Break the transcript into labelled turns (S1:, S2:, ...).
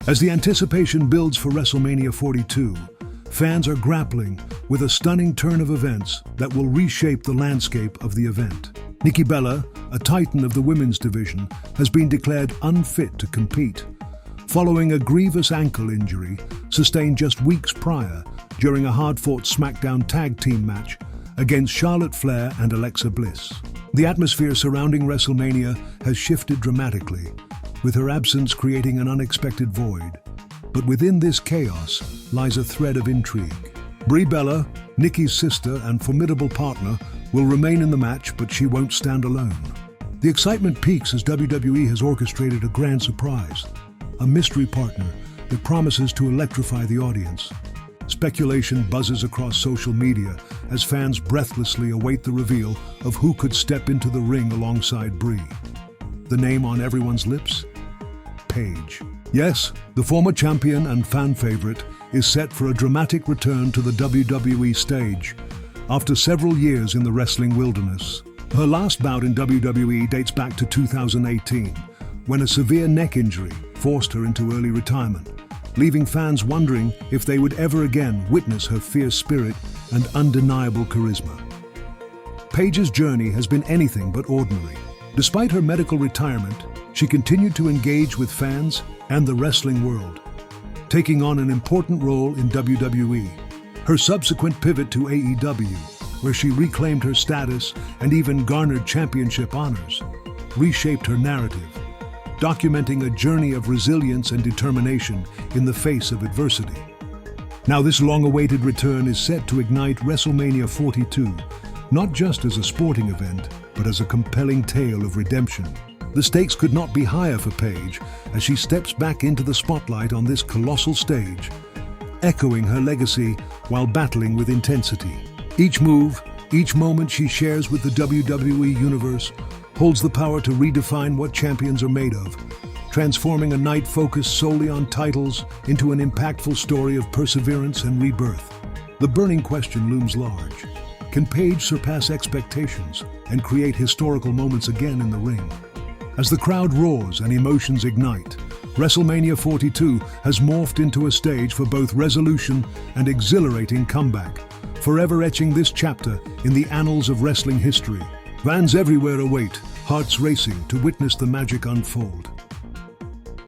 S1: As the anticipation builds for WrestleMania 42, fans are grappling with a stunning turn of events that will reshape the landscape of the event. Nikki Bella, a titan of the women's division, has been declared unfit to compete, following a grievous ankle injury sustained just weeks prior during a hard-fought SmackDown tag team match against Charlotte Flair and Alexa Bliss. The atmosphere surrounding WrestleMania has shifted dramatically, with her absence creating an unexpected void. But within this chaos lies a thread of intrigue. Brie Bella, Nikki's sister and formidable partner, will remain in the match, but she won't stand alone. The excitement peaks as WWE has orchestrated a grand surprise, a mystery partner that promises to electrify the audience. Speculation buzzes across social media as fans breathlessly await the reveal of who could step into the ring alongside Brie. The name on everyone's lips? Paige. Yes, the former champion and fan favorite is set for a dramatic return to the WWE stage after several years in the wrestling wilderness. Her last bout in WWE dates back to 2018, when a severe neck injury forced her into early retirement, leaving fans wondering if they would ever again witness her fierce spirit and undeniable charisma. Paige's journey has been anything but ordinary. Despite her medical retirement, she continued to engage with fans and the wrestling world, taking on an important role in WWE. Her subsequent pivot to AEW, where she reclaimed her status and even garnered championship honors, reshaped her narrative, documenting a journey of resilience and determination in the face of adversity. Now this long-awaited return is set to ignite WrestleMania 42, not just as a sporting event, but as a compelling tale of redemption. The stakes could not be higher for Paige as she steps back into the spotlight on this colossal stage, echoing her legacy while battling with intensity. Each move, each moment she shares with the WWE Universe holds the power to redefine what champions are made of, transforming a night focused solely on titles into an impactful story of perseverance and rebirth. The burning question looms large. Can Paige surpass expectations and create historical moments again in the ring? As the crowd roars and emotions ignite, WrestleMania 42 has morphed into a stage for both resolution and exhilarating comeback, forever etching this chapter in the annals of wrestling history. Fans everywhere await, hearts racing to witness the magic unfold.